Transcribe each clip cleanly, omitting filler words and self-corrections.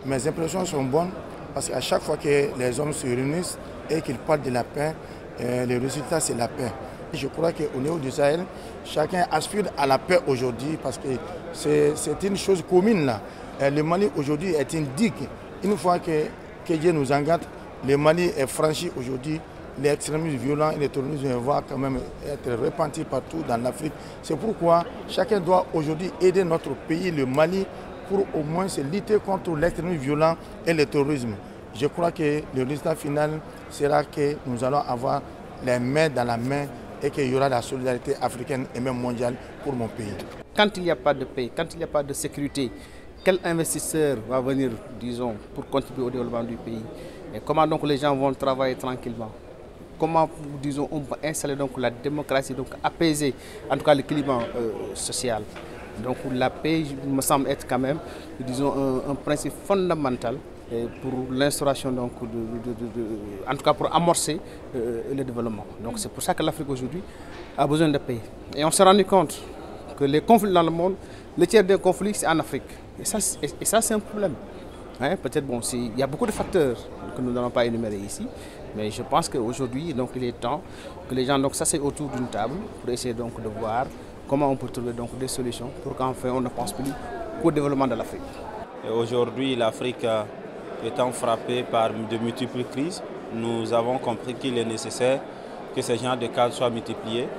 mes impressions sont bonnes parce qu'à chaque fois que les hommes se réunissent et qu'ils parlent de la paix, le résultat c'est la paix. Je crois qu'au niveau du Sahel, chacun aspire à la paix aujourd'hui parce que c'est une chose commune là. Le Mali aujourd'hui est une digue. Une fois que Dieu nous engage, le Mali est franchi aujourd'hui. L'extrémisme violent et le terrorisme vont quand même être répandus partout dans l'Afrique. C'est pourquoi chacun doit aujourd'hui aider notre pays, le Mali, pour au moins se lutter contre l'extrémisme violent et le terrorisme. Je crois que le résultat final sera que nous allons avoir les mains dans la main et qu'il y aura la solidarité africaine et même mondiale pour mon pays. Quand il n'y a pas de paix, quand il n'y a pas de sécurité, quel investisseur va venir, disons, pour contribuer au développement du pays? Et comment donc les gens vont travailler tranquillement? Comment, disons, on peut installer donc la démocratie, donc apaiser en tout cas le climat social? Donc la paix me semble être quand même, disons, un principe fondamental pour l'instauration, donc, en tout cas pour amorcer le développement. Donc c'est pour ça que l'Afrique aujourd'hui a besoin de paix. Et on s'est rendu compte que les conflits dans le monde, le tiers des conflits c'est en Afrique. Et ça c'est un problème. Hein, peut-être bon, il y a beaucoup de facteurs que nous n'allons pas énumérer ici, mais je pense qu'aujourd'hui donc il est temps que les gens s'asseyent autour d'une table pour essayer donc de voir comment on peut trouver donc des solutions pour qu'enfin on ne pense plus qu'au développement de l'Afrique. Aujourd'hui, l'Afrique étant frappée par de multiples crises, nous avons compris qu'il est nécessaire que ces genres de cadres soient multipliés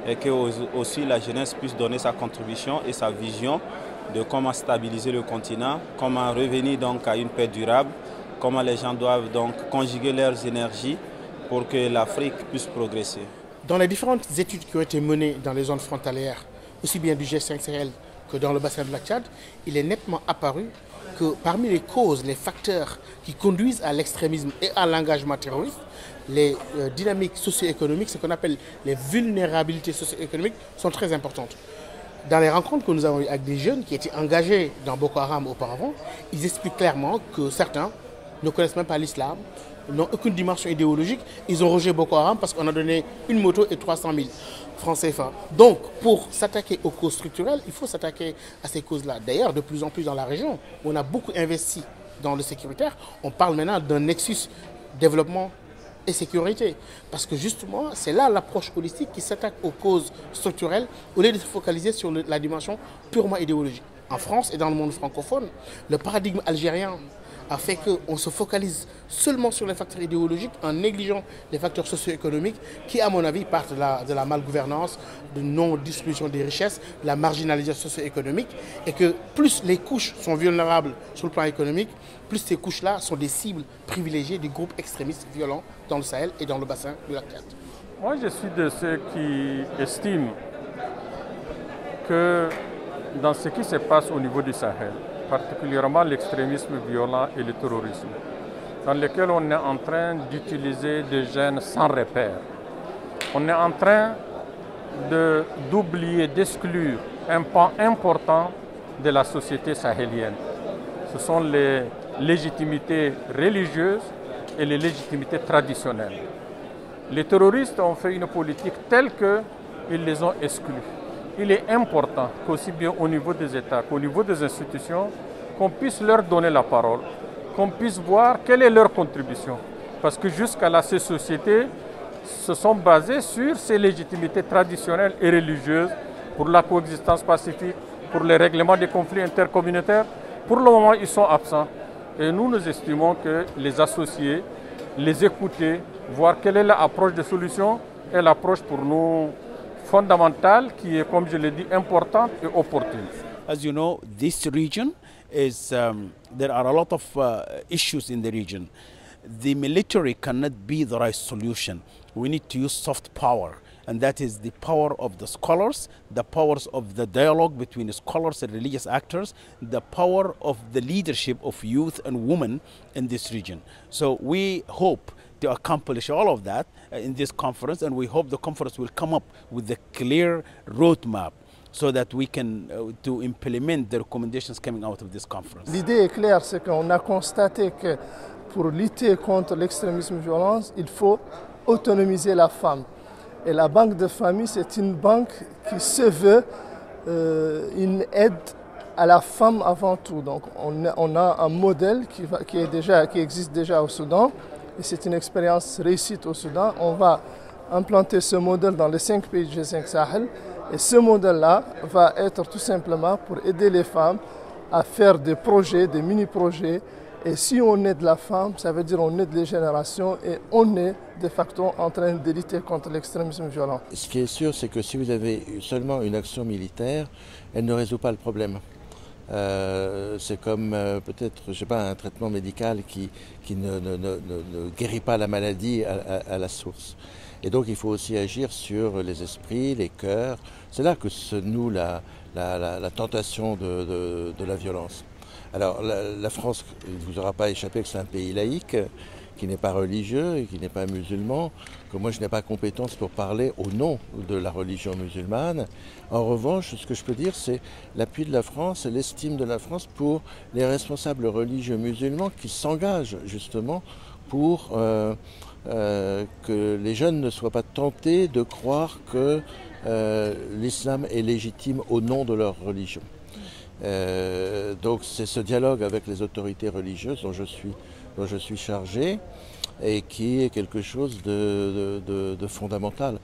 et que aussi la jeunesse puisse donner sa contribution et sa vision de comment stabiliser le continent, comment revenir donc à une paix durable, comment les gens doivent donc conjuguer leurs énergies pour que l'Afrique puisse progresser. Dans les différentes études qui ont été menées dans les zones frontalières, aussi bien du G5 Sahel que dans le bassin de la Tchad, il est nettement apparu que parmi les causes, les facteurs qui conduisent à l'extrémisme et à l'engagement terroriste, les dynamiques socio-économiques, ce qu'on appelle les vulnérabilités socio-économiques, sont très importantes. Dans les rencontres que nous avons eues avec des jeunes qui étaient engagés dans Boko Haram auparavant, ils expliquent clairement que certains ne connaissent même pas l'islam, n'ont aucune dimension idéologique. Ils ont rejeté Boko Haram parce qu'on a donné une moto et 300 000 francs CFA. Donc, pour s'attaquer aux causes structurelles, il faut s'attaquer à ces causes-là. D'ailleurs, de plus en plus dans la région, on a beaucoup investi dans le sécuritaire. On parle maintenant d'un nexus développement et sécurité. Parce que justement, c'est là l'approche holistique qui s'attaque aux causes structurelles au lieu de se focaliser sur la dimension purement idéologique. En France et dans le monde francophone, le paradigme algérien a fait qu'on se focalise seulement sur les facteurs idéologiques en négligeant les facteurs socio-économiques qui, à mon avis, partent de la malgouvernance, de non-distribution des richesses, de la marginalisation socio-économique, et que plus les couches sont vulnérables sur le plan économique, plus ces couches-là sont des cibles privilégiées des groupes extrémistes violents dans le Sahel et dans le bassin du lac Tchad. Moi, je suis de ceux qui estiment que dans ce qui se passe au niveau du Sahel, particulièrement l'extrémisme violent et le terrorisme, dans lequel on est en train d'utiliser des jeunes sans repère. On est en train d'oublier, d'exclure un pan important de la société sahélienne. Ce sont les légitimités religieuses et les légitimités traditionnelles. Les terroristes ont fait une politique telle qu'ils les ont exclus. Il est important qu'aussi bien au niveau des États qu'au niveau des institutions, qu'on puisse leur donner la parole, qu'on puisse voir quelle est leur contribution. Parce que jusqu'à là, ces sociétés se sont basées sur ces légitimités traditionnelles et religieuses pour la coexistence pacifique, pour les règlements des conflits intercommunautaires. Pour le moment, ils sont absents. Et nous estimons que les associer, les écouter, voir quelle est l'approche de solution est l'approche pour nous fondamentale qui est, comme je l'ai dit, importante et opportune. As you know, this region is, there are a lot of issues in the region. The military cannot be the right solution. We need to use soft power, and that is the power of the scholars, the powers of the dialogue between scholars and religious actors, the power of the leadership of youth and women in this region. So we hope to accomplish all of that in this conference, and we hope the conference will come up with a clear roadmap so that we can to implement the recommendations coming out of this conference. L'idée est claire, c'est qu'on a constaté que pour lutter contre l'extrémisme violent, il faut autonomiser la femme. Et la banque de famille, c'est une banque qui se veut une aide à la femme avant tout. Donc on a un modèle qui existe déjà au Soudan, et c'est une expérience réussite au Soudan. On va implanter ce modèle dans les 5 pays du G5 Sahel, et ce modèle-là va être tout simplement pour aider les femmes à faire des projets, des mini-projets. Et si on aide la femme, ça veut dire on aide les générations et on est de facto en train de lutter contre l'extrémisme violent. Ce qui est sûr, c'est que si vous avez seulement une action militaire, elle ne résout pas le problème. C'est comme peut-être, je sais pas, un traitement médical qui ne guérit pas la maladie à la source. Et donc il faut aussi agir sur les esprits, les cœurs. C'est là que se noue la tentation de la violence. Alors la France, il ne vous aura pas échappé que c'est un pays laïque, qui n'est pas religieux et qui n'est pas musulman, que moi je n'ai pas compétence pour parler au nom de la religion musulmane. En revanche, ce que je peux dire, c'est l'appui de la France et l'estime de la France pour les responsables religieux musulmans qui s'engagent justement pour que les jeunes ne soient pas tentés de croire que l'islam est légitime au nom de leur religion. Donc c'est ce dialogue avec les autorités religieuses dont je suis chargé et qui est quelque chose de fondamental.